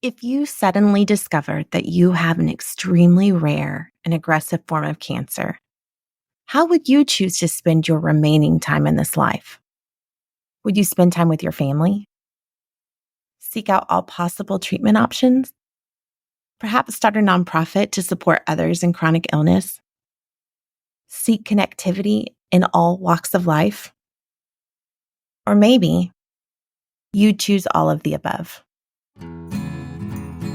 If you suddenly discovered that you have an extremely rare and aggressive form of cancer, how would you choose to spend your remaining time in this life? Would you spend time with your family? Seek out all possible treatment options? Perhaps start a nonprofit to support others in chronic illness? Seek connectivity in all walks of life? Or maybe you choose all of the above.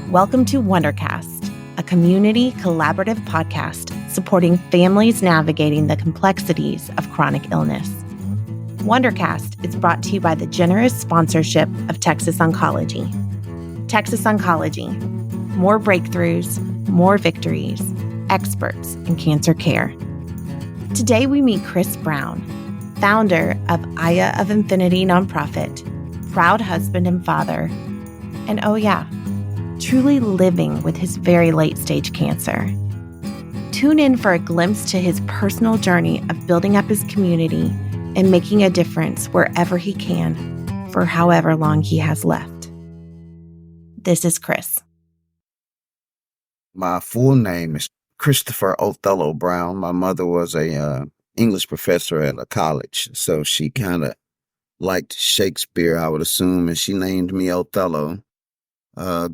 Welcome to Wondercast, a community collaborative podcast supporting families navigating the complexities of chronic illness. Wondercast is brought to you by the generous sponsorship of Texas Oncology. Texas Oncology, more breakthroughs, more victories, experts in cancer care. Today we meet Chris Brown, founder of Aya of Infinity nonprofit, proud husband and father, and oh yeah, truly living with his very late-stage cancer. Tune in for a glimpse to his personal journey of building up his community and making a difference wherever he can for however long he has left. This is Chris. My full name is Christopher Othello Brown. My mother was a English professor at a college, so she kind of liked Shakespeare, I would assume, and she named me Othello.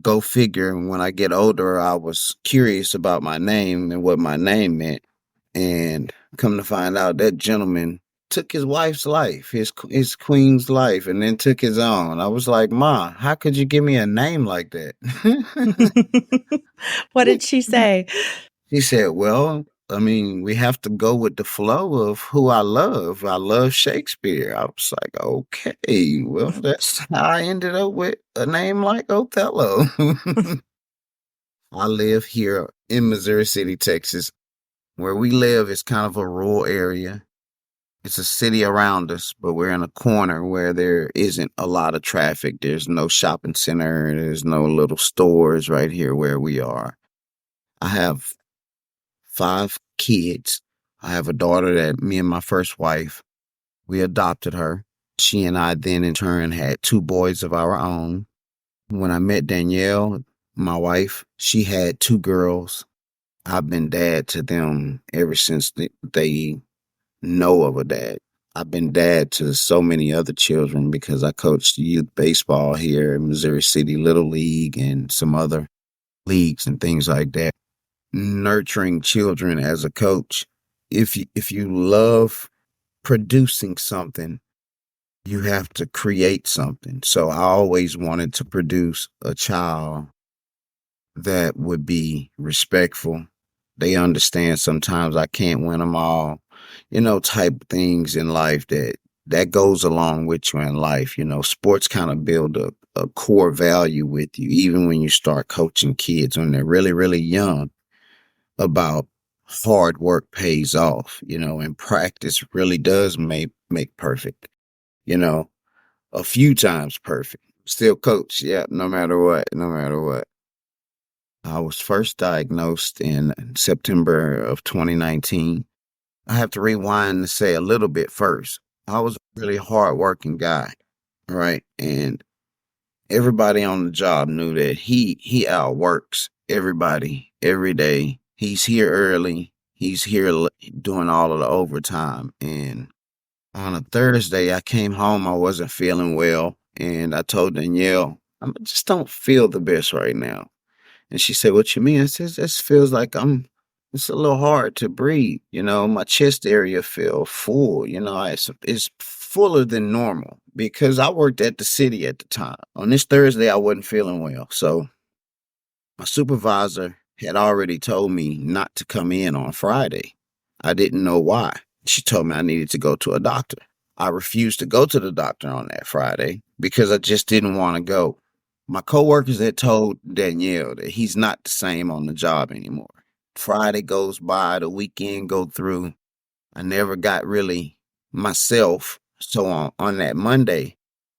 Go figure, when I get older, I was curious about my name and what my name meant. And come to find out, that gentleman took his wife's life, his queen's life, and then took his own. I was like, Ma, how could you give me a name like that? What did she say? She said, well, I mean, we have to go with the flow of who I love. I love Shakespeare. I was like, okay, well, that's how I ended up with a name like Othello. I live here in Missouri City, Texas. Where we live is kind of a rural area. It's a city around us, but we're in a corner where there isn't a lot of traffic. There's no shopping center. There's no little stores right here where we are. I have 5 kids. I have a daughter that me and my first wife, we adopted her. She and I then in turn had 2 boys of our own. When I met Danielle, my wife, she had 2 girls. I've been dad to them ever since they know of a dad. I've been dad to so many other children because I coached youth baseball here in Missouri City Little League and some other leagues and things like that. Nurturing children as a coach, if you love producing something, you have to create something. So I always wanted to produce a child that would be respectful. They understand sometimes I can't win them all, type things in life that goes along with you in life. Sports kind of build a core value with you, even when you start coaching kids when they're really, really young, about hard work pays off, and practice really does make perfect, a few times perfect. Still coach, yeah, no matter what. I was first diagnosed in September of 2019. I have to rewind and say a little bit first. I was a really hardworking guy, right? And everybody on the job knew that he outworks everybody every day. He's here early. He's here doing all of the overtime. And on a Thursday, I came home. I wasn't feeling well. And I told Danielle, I just don't feel the best right now. And she said, what you mean? I said, this feels like it's a little hard to breathe. My chest area feel full. It's fuller than normal because I worked at the city at the time. On this Thursday, I wasn't feeling well. So my supervisor had already told me not to come in on Friday. I didn't know why. She told me I needed to go to a doctor. I refused to go to the doctor on that Friday because I just didn't want to go. My coworkers had told Danielle that he's not the same on the job anymore. Friday goes by, the weekend go through. I never got really myself. So on that Monday,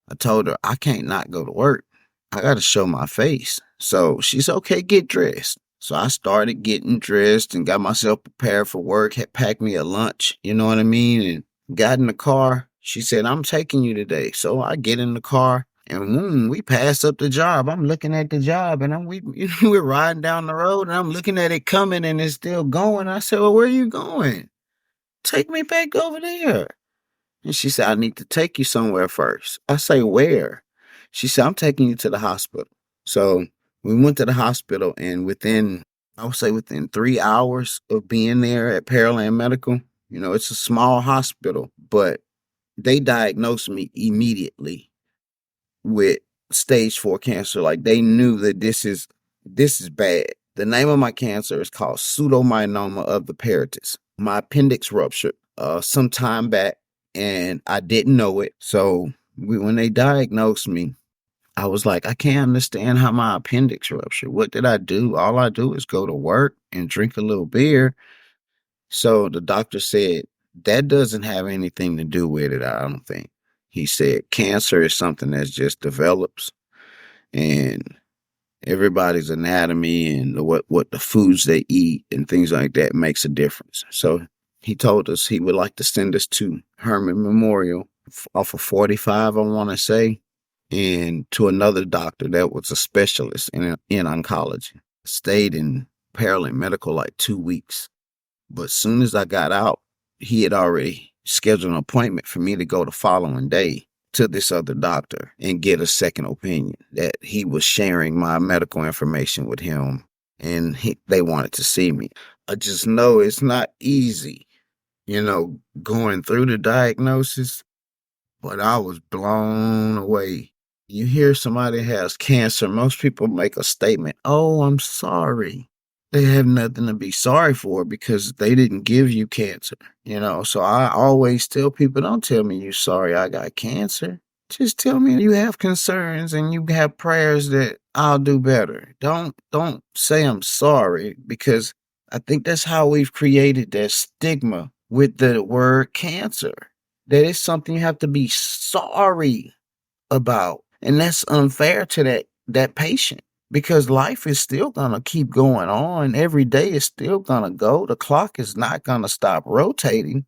I told her I can't not go to work. I got to show my face. So she said, okay, get dressed. So I started getting dressed and got myself prepared for work, had packed me a lunch, you know what I mean? And got in the car. She said, I'm taking you today. So I get in the car And when we passed up the job, I'm looking at the job and we're riding down the road and I'm looking at it coming and it's still going. I said, well, where are you going? Take me back over there. And she said, I need to take you somewhere first. I say, where? She said, I'm taking you to the hospital. So we went to the hospital, and I would say within 3 hours of being there at Pearland Medical, it's a small hospital, but they diagnosed me immediately with stage 4 cancer. Like, they knew that this is bad. The name of my cancer is called pseudomyeloma of the parietes. My appendix ruptured some time back, and I didn't know it. So when they diagnosed me, I was like, I can't understand how my appendix ruptured. What did I do? All I do is go to work and drink a little beer. So the doctor said, that doesn't have anything to do with it, I don't think. He said, cancer is something that just develops, and everybody's anatomy and what the foods they eat and things like that makes a difference. So he told us he would like to send us to Herman Memorial off of 45, I want to say, and to another doctor that was a specialist in oncology. Stayed in Pearland Medical like 2 weeks. But soon as I got out, he had already scheduled an appointment for me to go the following day to this other doctor and get a second opinion, that he was sharing my medical information with him, and they wanted to see me. I just know it's not easy, going through the diagnosis, but I was blown away. You hear somebody has cancer, most people make a statement, oh, I'm sorry. They have nothing to be sorry for because they didn't give you cancer, So I always tell people, don't tell me you're sorry I got cancer. Just tell me you have concerns and you have prayers that I'll do better. Don't say I'm sorry, because I think that's how we've created that stigma with the word cancer. That is something you have to be sorry about. And that's unfair to that patient, because life is still going to keep going on. Every day is still going to go. The clock is not going to stop rotating.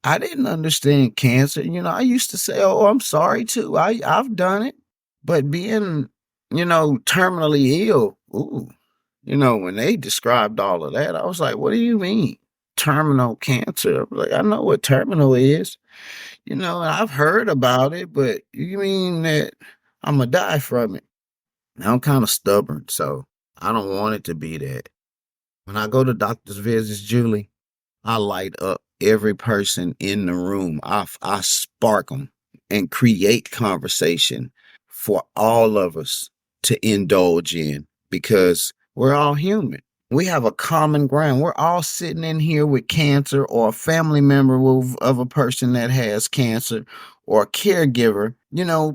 I didn't understand cancer. I used to say, oh, I'm sorry too. I've done it. But being, terminally ill, ooh, when they described all of that, I was like, what do you mean? Terminal cancer. I was like, I know what terminal is. And I've heard about it, but you mean that I'm going to die from it? I'm kind of stubborn, so I don't want it to be that. When I go to doctor's visits, Julie, I light up every person in the room. I spark them and create conversation for all of us to indulge in, because we're all human. We have a common ground. We're all sitting in here with cancer, or a family member of a person that has cancer, or a caregiver,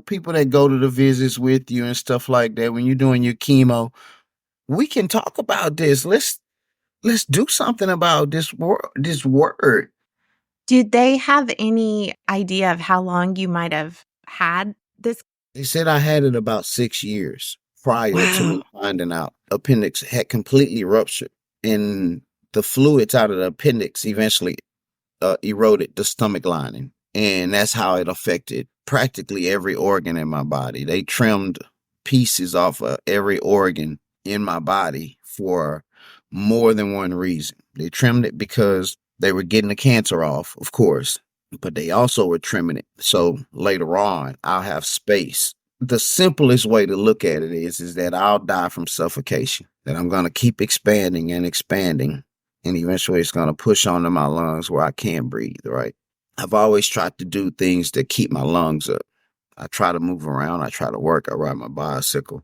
people that go to the visits with you and stuff like that when you're doing your chemo. We can talk about this. Let's do something about this word. Did they have any idea of how long you might have had this? They said I had it about 6 years prior to me Wow. finding out. Appendix had completely ruptured, and the fluids out of the appendix eventually eroded the stomach lining. And that's how it affected practically every organ in my body. They trimmed pieces off of every organ in my body for more than one reason. They trimmed it because they were getting the cancer off, of course, but they also were trimming it so later on I'll have space. The simplest way to look at it is that I'll die from suffocation, that I'm going to keep expanding and expanding, and eventually it's going to push onto my lungs where I can't breathe, right? I've always tried to do things that keep my lungs up. I try to move around. I try to work. I ride my bicycle,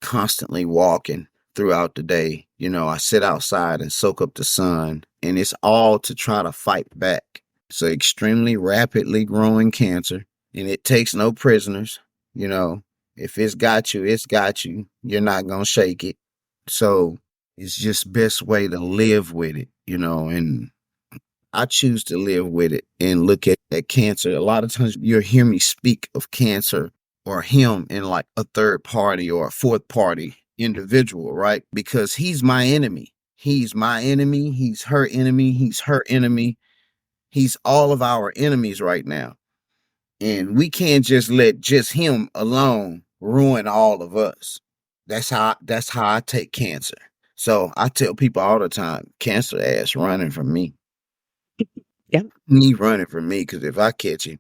constantly walking throughout the day. I sit outside and soak up the sun, and it's all to try to fight back. It's an extremely rapidly growing cancer, and it takes no prisoners. If it's got you, it's got you. You're not going to shake it. So it's just best way to live with it, and I choose to live with it and look at cancer. A lot of times you'll hear me speak of cancer or him in like a third party or a fourth party individual, right? Because he's my enemy. He's my enemy. He's her enemy. He's her enemy. He's all of our enemies right now. And we can't just let just him alone, ruin all of us. That's how I take cancer. So I tell people all the time, cancer ass running from me. Yep. He running from me because if I catch him,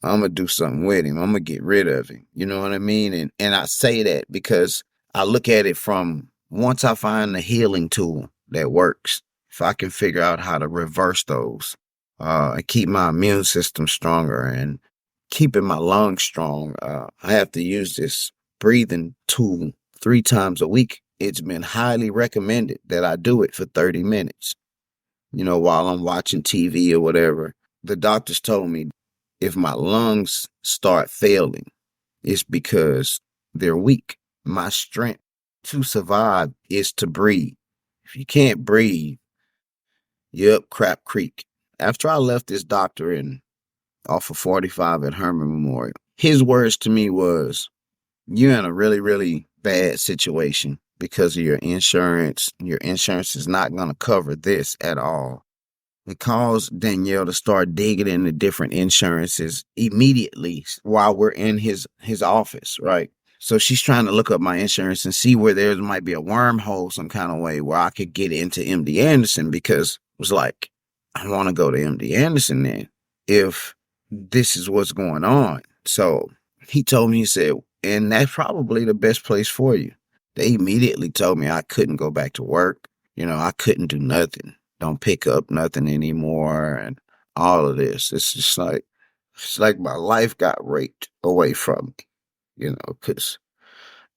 I'm gonna do something with him. I'm gonna get rid of him. You know what I mean? And I say that because I look at it from once I find the healing tool that works, if I can figure out how to reverse those, and keep my immune system stronger and keeping my lungs strong, I have to use this breathing tool 3 times a week. It's been highly recommended that I do it for 30 minutes, while I'm watching TV or whatever. The doctors told me if my lungs start failing, it's because they're weak. My strength to survive is to breathe. If you can't breathe, you're up crap creek. After I left this doctor in off of 45 at Herman Memorial, his words to me was, you're in a really, really bad situation because of your insurance. Your insurance is not going to cover this at all. It caused Danielle to start digging into different insurances immediately while we're in his office, right? So she's trying to look up my insurance and see where there might be a wormhole some kind of way where I could get into MD Anderson, because it was like, I want to go to MD Anderson then if this is what's going on. So he told me, he said, and that's probably the best place for you. They immediately told me I couldn't go back to work. I couldn't do nothing. Don't pick up nothing anymore and all of this. It's like my life got raped away from me, because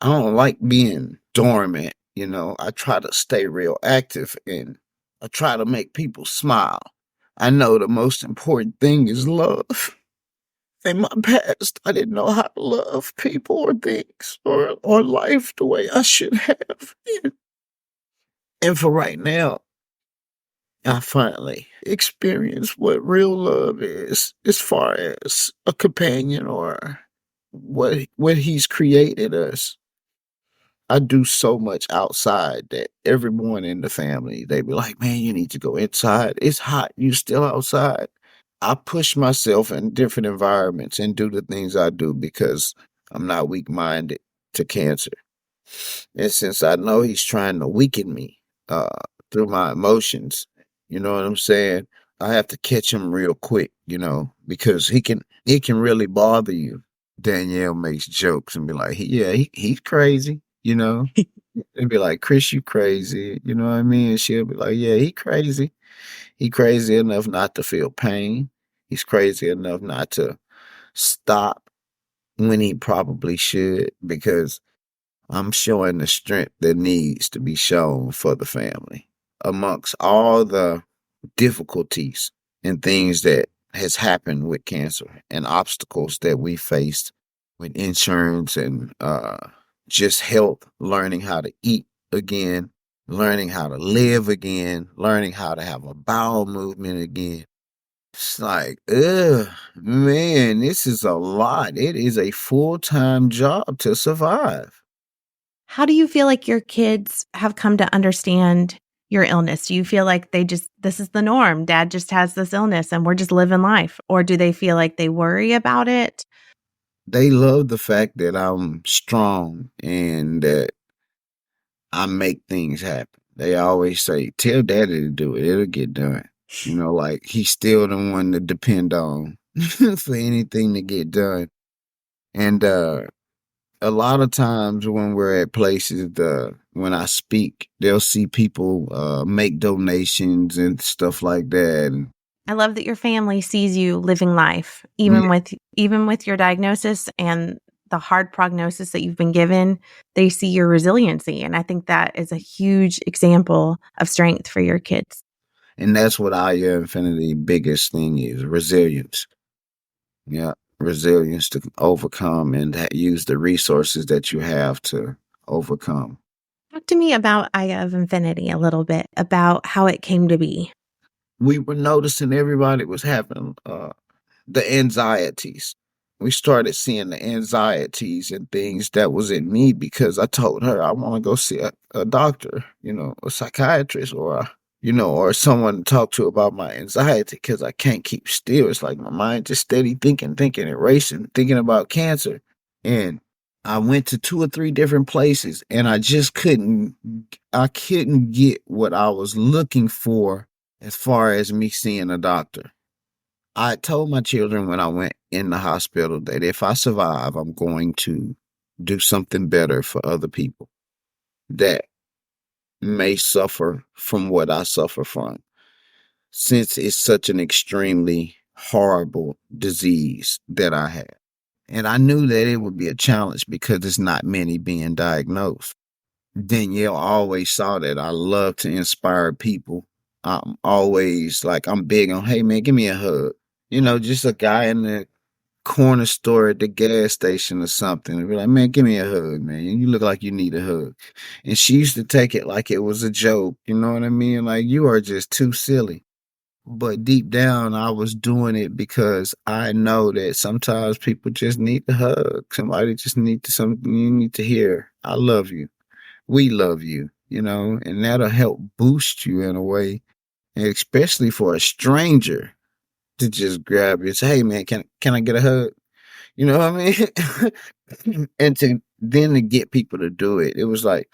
I don't like being dormant. I try to stay real active and I try to make people smile. I know the most important thing is love. In my past, I didn't know how to love people or things or life the way I should have. And for right now, I finally experienced what real love is, as far as a companion or what he's created us. I do so much outside that everyone in the family, they be like, man, you need to go inside. It's hot. You still outside. I push myself in different environments and do the things I do because I'm not weak minded to cancer. And since I know he's trying to weaken me uh, through my emotions, you know what I'm saying? I have to catch him real quick, because he can really bother you. Danielle makes jokes and be like, he's crazy. And be like, Chris, you crazy. You know what I mean? And she'll be like, yeah, he crazy. He crazy enough not to feel pain. He's crazy enough not to stop when he probably should, because I'm showing the strength that needs to be shown for the family amongst all the difficulties and things that has happened with cancer and obstacles that we faced with insurance and just health, learning how to eat again, learning how to live again, learning how to have a bowel movement again. It's like, ugh, man, this is a lot. It is a full-time job to survive. How do you feel like your kids have come to understand your illness? Do you feel like this is the norm? Dad just has this illness and we're just living life. Or do they feel like they worry about it? They love the fact that I'm strong and that I make things happen. They always say, tell daddy to do it. It'll get done. Like he's still the one to depend on for anything to get done. And a lot of times when we're at places, when I speak, they'll see people make donations and stuff like that. And I love that your family sees you living life, yeah, even with your diagnosis and the hard prognosis that you've been given. They see your resiliency, and I think that is a huge example of strength for your kids. and that's what our Infinity biggest thing is, resilience. Yeah, resilience to overcome and use the resources that you have to overcome. Talk to me about Eye of Infinity a little bit, about how it came to be. We were noticing everybody was having the anxieties. We started seeing the anxieties and things that was in me because I told her I want to go see a doctor, a psychiatrist or someone to talk to about my anxiety because I can't keep still. It's like my mind just steady thinking and racing, thinking about cancer. And I went to 2 or 3 different places and I couldn't get what I was looking for as far as me seeing a doctor. I told my children when I went in the hospital that if I survive, I'm going to do something better for other people that may suffer from what I suffer from, since it's such an extremely horrible disease that I have. And I knew that it would be a challenge because there's not many being diagnosed. Danielle always saw that I love to inspire people. I'm always like, I'm big on, hey man, give me a hug. Just a guy in the corner store at the gas station or something and be like, man, give me a hug, man. You look like you need a hug. And she used to take it like it was a joke. You know what I mean? Like, you are just too silly. But deep down, I was doing it because I know that sometimes people just need a hug. Somebody just needs something you need to hear. I love you. We love you, and that'll help boost you in a way, and especially for a stranger to just grab you and say, hey man, can I get a hug? You know what I mean? And to get people to do it. It was like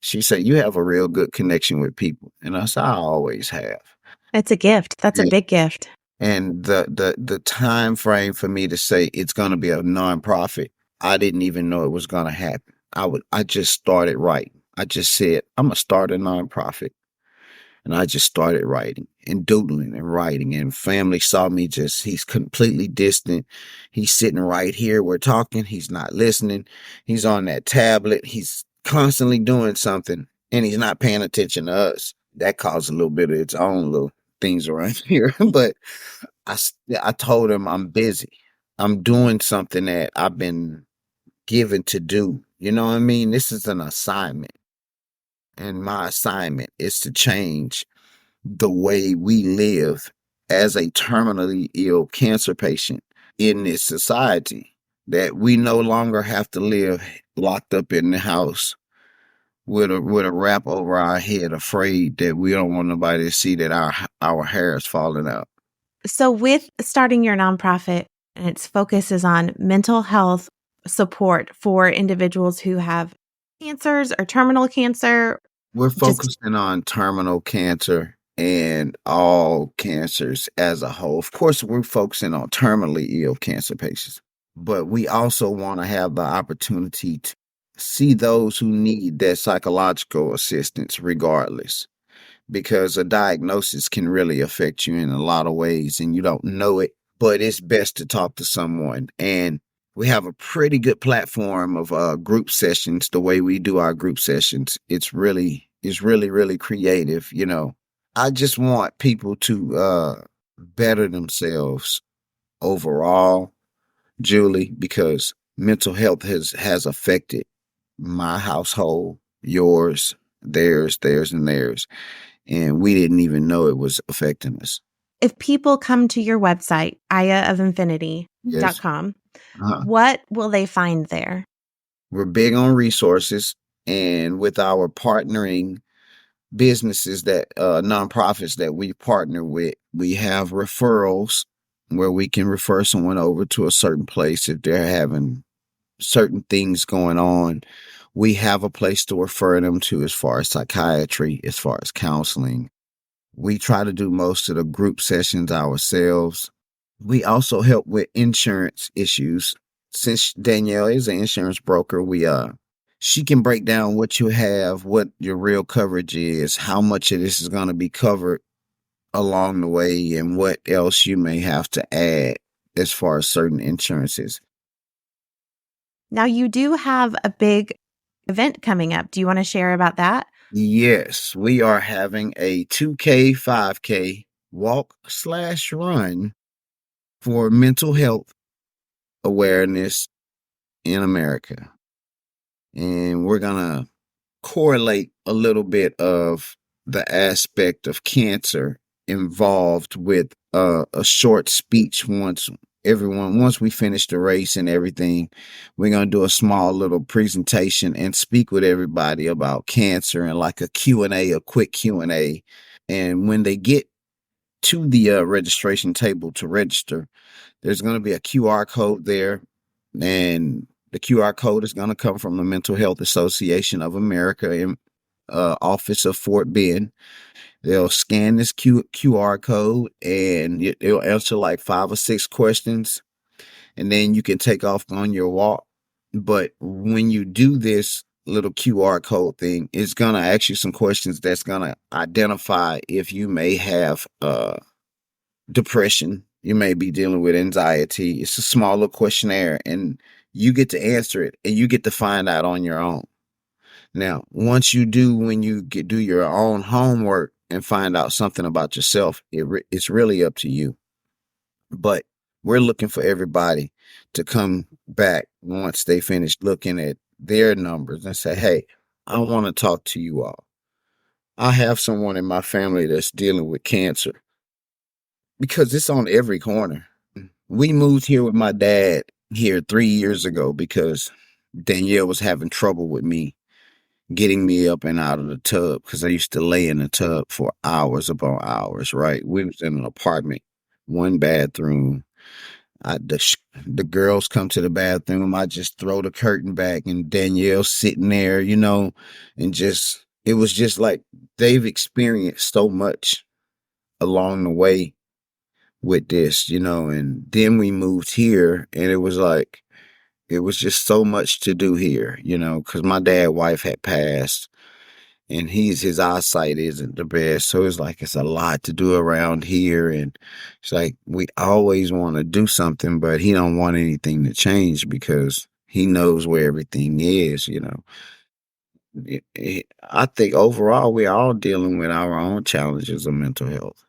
she said, you have a real good connection with people. And I said, I always have. It's a gift. That's a And, big gift. and the time frame for me to say it's gonna be a nonprofit, I didn't even know it was gonna happen. I just started writing. I just said, I'm gonna start a nonprofit. And I just started writing and doodling and writing. And family saw me he's completely distant. He's sitting right here. We're talking. He's not listening. He's on that tablet. He's constantly doing something and he's not paying attention to us. That caused a little bit of its own little things around here. But I told him I'm busy. I'm doing something that I've been given to do. You know what I mean? This is an assignment. And my assignment is to change the way we live as a terminally ill cancer patient in this society, that we no longer have to live locked up in the house with a wrap over our head, afraid that we don't want nobody to see that our hair is falling out. So, with starting your nonprofit, and its focus is on mental health support for individuals who have cancers or terminal cancer. We're Just focusing on terminal cancer and all cancers as a whole. Of course, we're focusing on terminally ill cancer patients, but we also want to have the opportunity to see those who need that psychological assistance regardless, because a diagnosis can really affect you in a lot of ways and you don't know it, but it's best to talk to someone. And we have a pretty good platform of group sessions. The way we do our group sessions, it's really creative. I just want people to better themselves overall, Julie, because mental health has affected my household, yours, theirs, and theirs, and we didn't even know it was affecting us. if people come to your website, Yes. ayaofinfinity.com, Uh-huh. what will they find there? We're big on resources, and with our partnering businesses that nonprofits that we partner with, we have referrals where we can refer someone over to a certain place if they're having certain things going on. We have a place to refer them to as far as psychiatry, as far as counseling. We try to do most of the group sessions ourselves. We also help with insurance issues. Since Danielle is an insurance broker, she can break down what you have, what your real coverage is, how much of this is going to be covered along the way, and what else you may have to add as far as certain insurances. Now, you do have a big event coming up. Do you want to share about that? Yes, we are having a 2K, 5K walk/run for mental health awareness in America. And we're going to correlate a little bit of the aspect of cancer involved with a short speech once we finish the race and everything. We're going to do a small little presentation and speak with everybody about cancer and like a Q&A, a quick Q&A. And when they get to the registration table to register, there's going to be a QR code there, and The QR code is going to come from the Mental Health Association of America in office of Fort Bend. They'll scan this QR code and it'll answer like 5 or 6 questions, and then you can take off on your walk. But when you do this little QR code thing, it's going to ask you some questions that's going to identify if you may have depression, you may be dealing with anxiety. It's a small little questionnaire, and you get to answer it and you get to find out on your own. Now, once you do, when you do your own homework and find out something about yourself, it's really up to you. But we're looking for everybody to come back once they finish looking at their numbers and say, hey, I want to talk to you all. I have someone in my family that's dealing with cancer, because it's on every corner. We moved here with my dad here 3 years ago because Danielle was having trouble with me getting me up and out of the tub, because I used to lay in the tub for hours upon hours, right? We was in an apartment, one bathroom. The girls come to the bathroom. I just throw the curtain back and Danielle's sitting there, and it was just like they've experienced so much along the way with this, and then we moved here and it was just so much to do here, because my wife had passed, and his eyesight isn't the best. So it's a lot to do around here. And it's like, we always want to do something, but he don't want anything to change because he knows where everything is. I think overall, we're all dealing with our own challenges of mental health.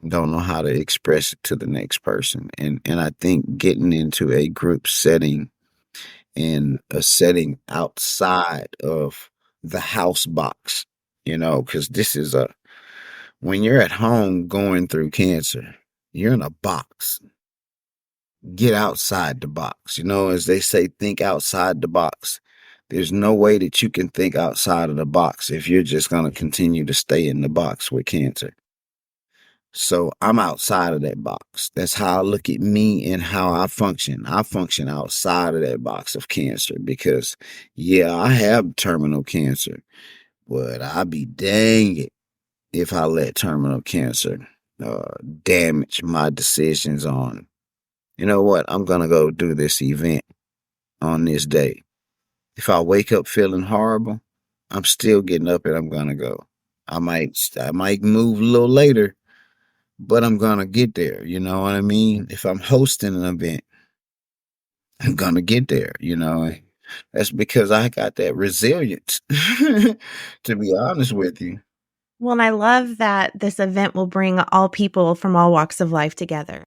Don't know how to express it to the next person. And I think getting into a group setting, and a setting outside of the house box, because when you're at home going through cancer, you're in a box. Get outside the box. As they say, think outside the box. There's no way that you can think outside of the box if you're just going to continue to stay in the box with cancer. So I'm outside of that box. That's how I look at me and how I function. I function outside of that box of cancer because, yeah, I have terminal cancer, but I'd be dang it if I let terminal cancer damage my decisions on, you know what, I'm going to go do this event on this day. If I wake up feeling horrible, I'm still getting up and I'm going to go. I might move a little later, but I'm going to get there. You know what I mean? If I'm hosting an event, I'm going to get there, That's because I got that resilience, to be honest with you. Well, and I love that this event will bring all people from all walks of life together.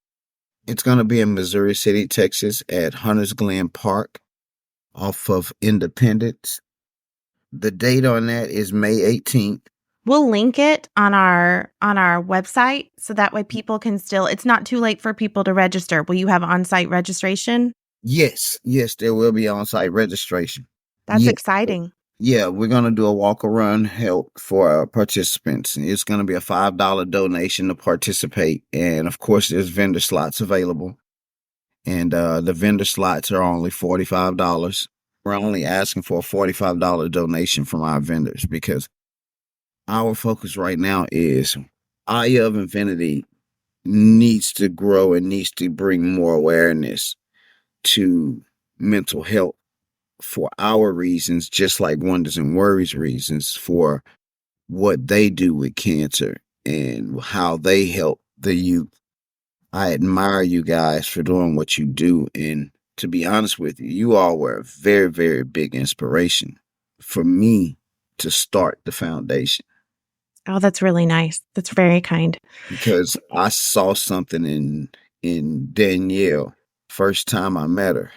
It's going to be in Missouri City, Texas at Hunters Glen Park off of Independence. The date on that is May 18th. We'll link it on our website so that way people can it's not too late for people to register. Will you have on-site registration? Yes, there will be on-site registration. That's exciting. Yeah, we're going to do a walk-around help for our participants. It's going to be a $5 donation to participate. And of course, there's vendor slots available. And the vendor slots are only $45. We're only asking for a $45 donation from our vendors because our focus right now is Eye of Infinity needs to grow and needs to bring more awareness to mental health for our reasons, just like Wonders and Worries reasons for what they do with cancer and how they help the youth. I admire you guys for doing what you do. And to be honest with you, you all were a very, very big inspiration for me to start the foundation. Oh, that's really nice. That's very kind. Because I saw something in Danielle first time I met her.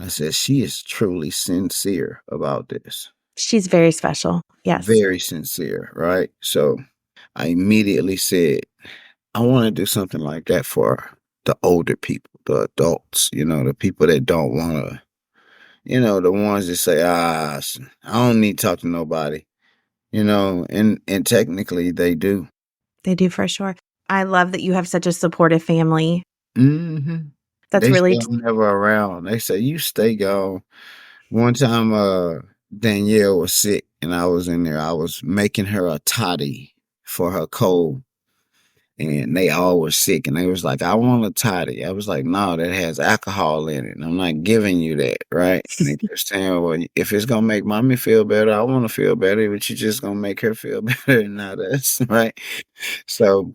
I said, she is truly sincere about this. She's very special. Yes. Very sincere, right? So I immediately said, I want to do something like that for the older people, the adults, the people that don't want to, the ones that say, I don't need to talk to nobody, and technically they do. They do for sure. I love that you have such a supportive family. Mm-hmm. That's They say really I'm never around. They say, "You stay gone." One time, Danielle was sick, and I was in there. I was making her a toddy for her cold, and they all were sick, and they was like, "I want a toddy." I was like, "No, that has alcohol in it. And I'm not giving you that, right?" And they kept saying, "Well, if it's gonna make mommy feel better, I want to feel better, but you just gonna make her feel better, not us, right?" So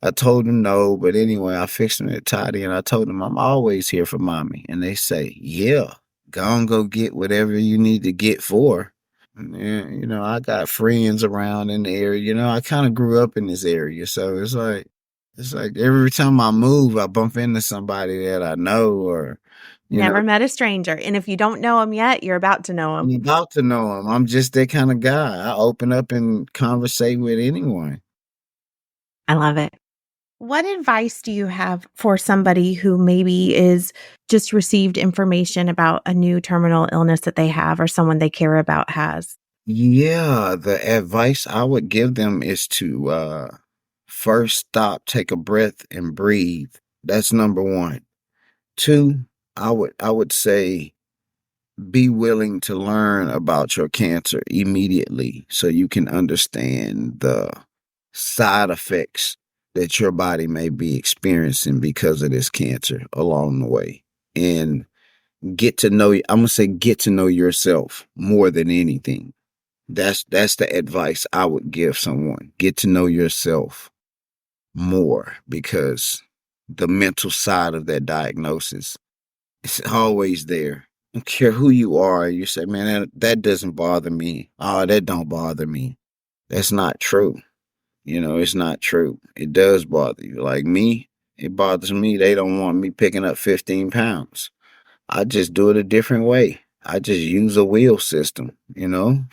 I told them no, but anyway, I fixed them a toddy, and I told them I'm always here for mommy, and they say, "Yeah, go get whatever you need to get for her." Yeah, I got friends around in the area. I kind of grew up in this area, so it's like every time I move, I bump into somebody that I know, or you know, never met a stranger. And if you don't know him yet, you're about to know him. I'm about to know them. I'm just that kind of guy. I open up and conversate with anyone. I love it. What advice do you have for somebody who maybe is just received information about a new terminal illness that they have or someone they care about has? Yeah, the advice I would give them is to first stop, take a breath, and breathe. That's number one. Two, I would say be willing to learn about your cancer immediately so you can understand the side effects that your body may be experiencing because of this cancer along the way. And I'm gonna say get to know yourself more than anything. That's the advice I would give someone. Get to know yourself more, because the mental side of that diagnosis, it's always there. I don't care who you are. You say, "Man, that doesn't bother me." Oh, that don't bother me. That's not true. It's not true. It does bother you. Like me, it bothers me. They don't want me picking up 15 pounds. I just do it a different way. I just use a wheel system, I'm,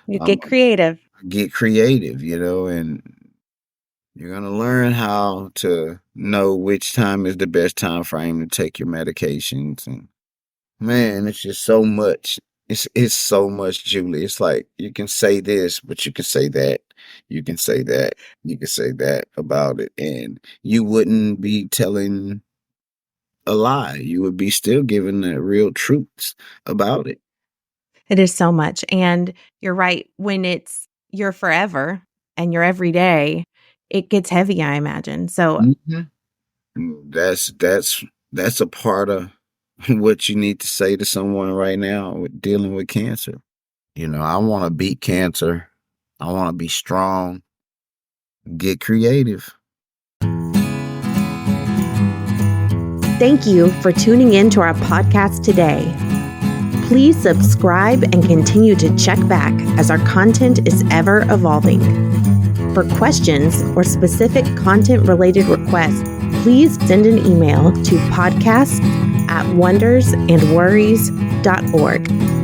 You I'm get creative. get creative, and you're going to learn how to know which time is the best time frame to take your medications. And man, it's just so much. It's so much, Julie. It's like you can say this, but you can say that. You can say that. You can say that about it. And you wouldn't be telling a lie. You would be still giving the real truths about it. It is so much. And you're right. When it's your forever and your every day, it gets heavy, I imagine. So Mhm. That's a part of what you need to say to someone right now with dealing with cancer. I want to beat cancer. I want to be strong. Get creative. thank you for tuning in to our podcast today. Please subscribe and continue to check back as our content is ever evolving. For questions or specific content-related requests, please send an email to podcast@wondersandworries.org.